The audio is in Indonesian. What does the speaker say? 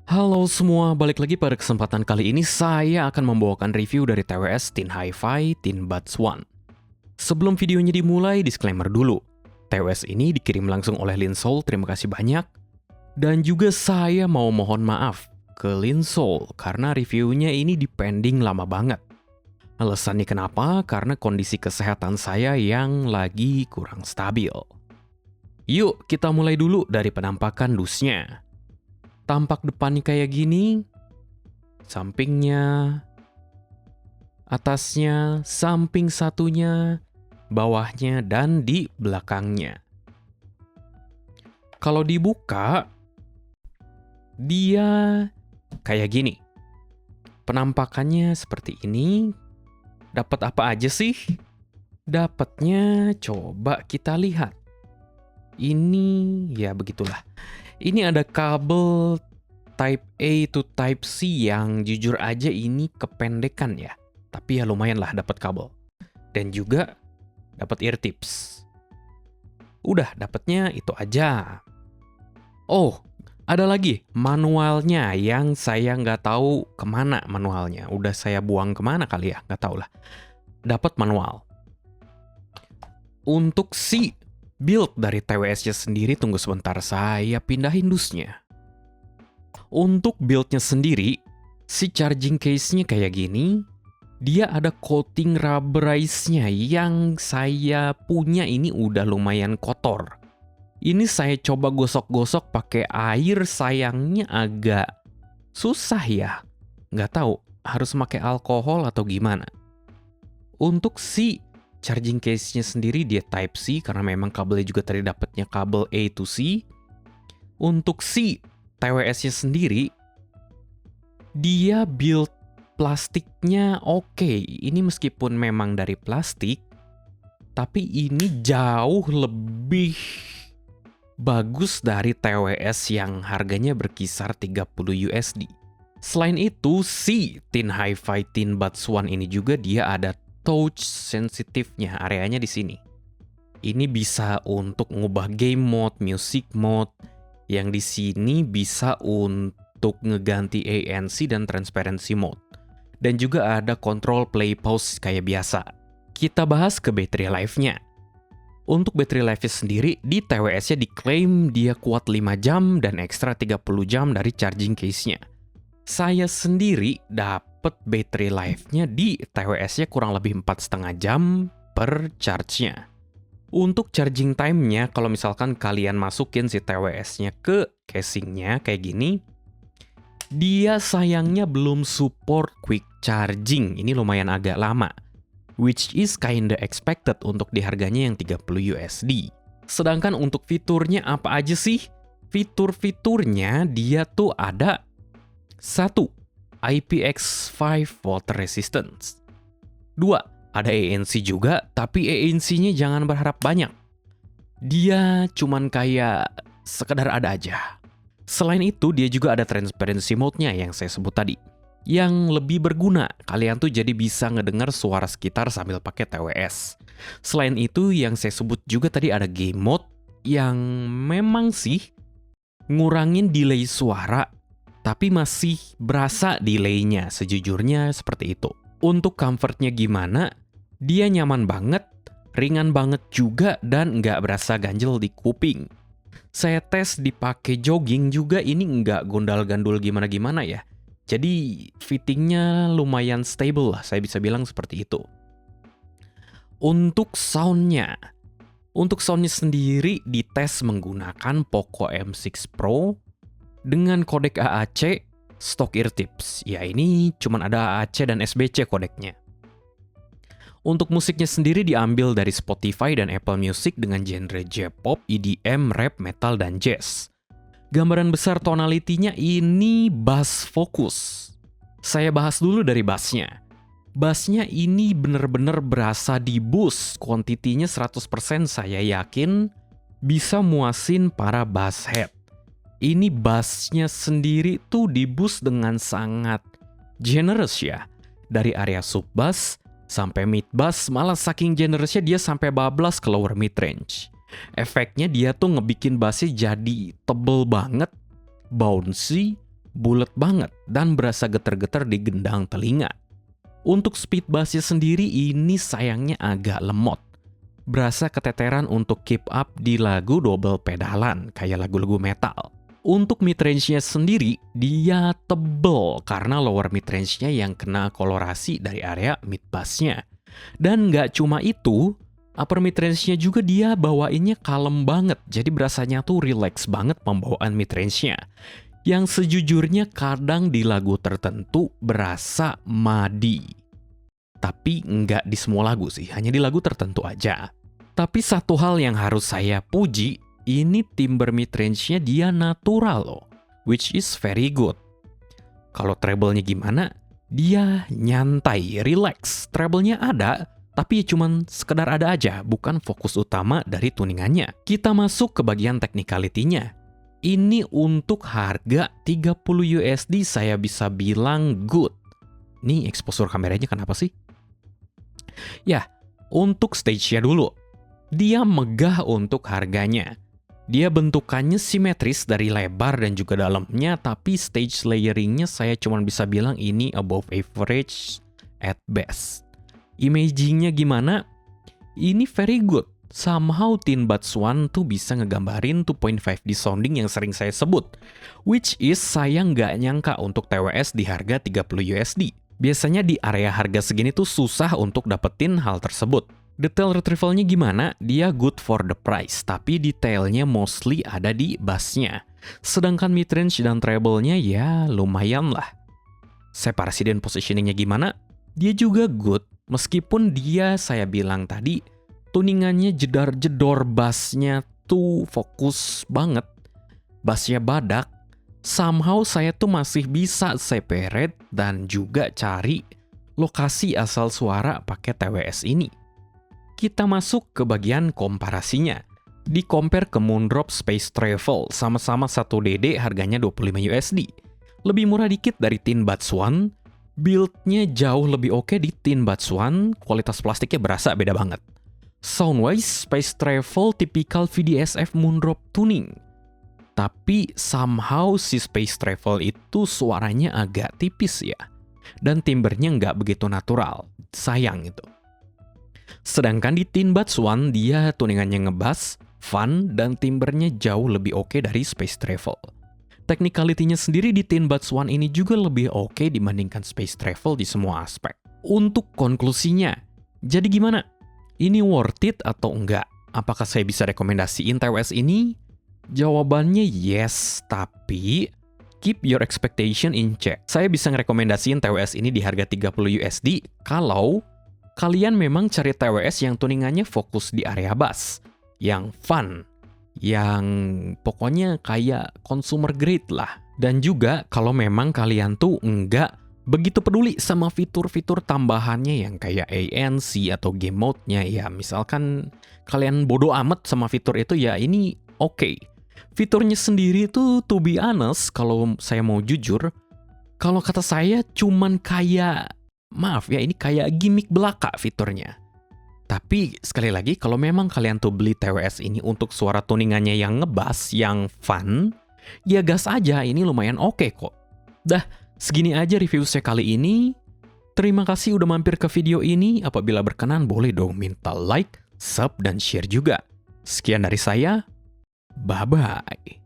Halo semua, balik lagi pada kesempatan kali ini saya akan membawakan review dari TWS Teen Hi-Fi Teen Buds One. Sebelum videonya dimulai, disclaimer dulu. TWS ini dikirim langsung oleh Linsol, terima kasih banyak. Dan juga saya mau mohon maaf ke Linsol karena reviewnya ini dipending lama banget. Alasannya kenapa? Karena kondisi kesehatan saya yang lagi kurang stabil. Yuk kita mulai dulu dari penampakan dusnya. Tampak depannya kayak gini, sampingnya, atasnya, samping satunya, bawahnya, dan di belakangnya. Kalau dibuka, dia kayak gini. Penampakannya seperti ini. Dapat apa aja sih? Dapatnya coba kita lihat. Ini ya begitulah. Ini ada kabel Type A to Type C yang jujur aja ini kependekan ya. Tapi ya lumayan lah dapat kabel. Dan juga dapat ear tips. Udah dapatnya itu aja. Oh, ada lagi manualnya yang saya nggak tahu kemana manualnya. Udah saya buang kemana kali ya, nggak tahu lah. Dapat manual. Untuk si build dari TWS-nya sendiri, tunggu sebentar saya pindahin dusnya. Untuk build-nya sendiri, si charging case-nya kayak gini. Dia ada coating rubberize-nya yang saya punya ini udah lumayan kotor. Ini saya coba gosok-gosok pakai air, sayangnya agak susah ya. Nggak tahu harus pakai alkohol atau gimana. Untuk si charging case-nya sendiri dia Type C karena memang kabelnya juga tadi dapatnya kabel A to C. Untuk si TWS-nya sendiri, dia build plastiknya oke. Ini meskipun memang dari plastik, tapi ini jauh lebih bagus dari TWS yang harganya berkisar 30 USD. Selain itu, si Teen Hi-Fi Teen Buds One ini juga dia ada touch sensitifnya, areanya di sini. Ini bisa untuk ngubah game mode, music mode, yang di sini bisa untuk ngeganti ANC dan transparency mode. Dan juga ada control play pause kayak biasa. Kita bahas ke battery life-nya. Untuk battery life-nya sendiri, di TWS-nya diklaim dia kuat 5 jam dan ekstra 30 jam dari charging case-nya. Saya sendiri dapat battery life-nya di TWS-nya kurang lebih 4,5 jam per charge-nya. Untuk charging time-nya, kalau misalkan kalian masukin si TWS-nya ke casing-nya kayak gini, dia sayangnya belum support quick charging. Ini lumayan agak lama, which is kinda expected untuk di harganya yang 30 USD. Sedangkan untuk fiturnya apa aja sih? Fitur-fiturnya dia tuh ada 1. IPX5 water resistance. 2. Ada ANC juga, tapi ANC-nya jangan berharap banyak. Dia cuman kayak sekedar ada aja. Selain itu, dia juga ada transparency mode-nya yang saya sebut tadi. Yang lebih berguna, kalian tuh jadi bisa ngedengar suara sekitar sambil pakai TWS. Selain itu, yang saya sebut juga tadi ada game mode yang memang sih ngurangin delay suara, tapi masih berasa delay-nya, sejujurnya seperti itu. Untuk comfort-nya gimana? Dia nyaman banget, ringan banget juga, dan nggak berasa ganjel di kuping. Saya tes dipakai jogging juga, ini nggak gondal-gandul gimana-gimana ya. Jadi fittingnya lumayan stable lah, saya bisa bilang seperti itu. Untuk soundnya sendiri dites menggunakan Poco M6 Pro dengan kodek AAC stock ear tips. Ya ini cuman ada AAC dan SBC kodeknya. Untuk musiknya sendiri diambil dari Spotify dan Apple Music dengan genre J-pop, EDM, rap, metal, dan jazz. Gambaran besar tonalitinya ini bass fokus. Saya bahas dulu dari bassnya. Bassnya ini bener-bener berasa di boost. Kuantitinya 100% saya yakin bisa muasin para bass head. Ini bassnya sendiri tuh di boost dengan sangat generous ya. Dari area sub bass sampai mid bass, malah saking generousnya dia sampai bablas ke lower mid range. Efeknya dia tuh ngebikin bassnya jadi tebel banget, bouncy, bulat banget dan berasa getar-getar di gendang telinga. Untuk speed bassnya sendiri ini sayangnya agak lemot. Berasa keteteran untuk keep up di lagu double pedalan kayak lagu-lagu metal. Untuk midrange-nya sendiri, dia tebel karena lower midrange-nya yang kena kolorasi dari area mid bass-nya. Dan nggak cuma itu, upper midrange-nya juga dia bawainnya kalem banget, jadi berasanya tuh relax banget pembawaan midrange-nya. Yang sejujurnya kadang di lagu tertentu berasa madi. Tapi nggak di semua lagu sih, hanya di lagu tertentu aja. Tapi satu hal yang harus saya puji, ini timbre midrange-nya dia natural loh, which is very good. Kalau treble-nya gimana? Dia nyantai, relax. Treble-nya ada, tapi cuman sekedar ada aja, bukan fokus utama dari tuningannya. Kita masuk ke bagian technicality-nya. Ini untuk harga 30 USD saya bisa bilang good. Nih exposure kameranya kenapa sih? Ya, untuk stage-nya dulu. Dia megah untuk harganya. Dia bentukannya simetris dari lebar dan juga dalamnya, tapi stage layering-nya saya cuma bisa bilang ini above average at best. Imaging-nya gimana? Ini very good. Somehow Tin Buds One tuh bisa ngegambarin 2.5D sounding yang sering saya sebut. Which is saya nggak nyangka untuk TWS di harga 30 USD. Biasanya di area harga segini tuh susah untuk dapetin hal tersebut. Detail retrieval-nya gimana? Dia good for the price, tapi detailnya mostly ada di bass-nya. Sedangkan midrange dan treble-nya ya lumayan lah. Separasi dan positioning-nya gimana? Dia juga good, meskipun dia saya bilang tadi, tuningannya jedar-jedor bass-nya tuh fokus banget. Bass-nya badak, somehow saya tuh masih bisa separate dan juga cari lokasi asal suara pakai TWS ini. Kita masuk ke bagian komparasinya. Di compare ke Moondrop Space Travel, sama-sama 1DD harganya 25 USD. Lebih murah dikit dari Tin Buds One, build-nya jauh lebih oke di Tin Buds One, kualitas plastiknya berasa beda banget. Soundwise, Space Travel tipikal VDSF Moondrop tuning. Tapi somehow si Space Travel itu suaranya agak tipis ya. Dan timbernya nggak begitu natural, sayang itu. Sedangkan di Tin Buds One, dia tuningannya ngebass, fun, dan timbernya jauh lebih oke dari Space Travel. Technicality-nya sendiri di Tin Buds One ini juga lebih oke dibandingkan Space Travel di semua aspek. Untuk konklusinya, jadi gimana? Ini worth it atau enggak? Apakah saya bisa rekomendasiin TWS ini? Jawabannya yes, tapi keep your expectation in check. Saya bisa ngerekomendasiin TWS ini di harga 30 USD kalau kalian memang cari TWS yang tuningannya fokus di area bass, yang fun, yang pokoknya kayak consumer grade lah. Dan juga kalau memang kalian tuh enggak begitu peduli sama fitur-fitur tambahannya yang kayak ANC atau game mode-nya, ya misalkan kalian bodo amat sama fitur itu, ya ini oke. Fiturnya sendiri tuh to be honest, kalau saya mau jujur, kalau kata saya cuman kayak, maaf ya, ini kayak gimmick belaka fiturnya. Tapi sekali lagi, kalau memang kalian tuh beli TWS ini untuk suara tuningannya yang ngebass, yang fun, ya gas aja, ini lumayan oke kok. Dah, segini aja review saya kali ini. Terima kasih udah mampir ke video ini. Apabila berkenan, boleh dong minta like, sub, dan share juga. Sekian dari saya. Bye-bye.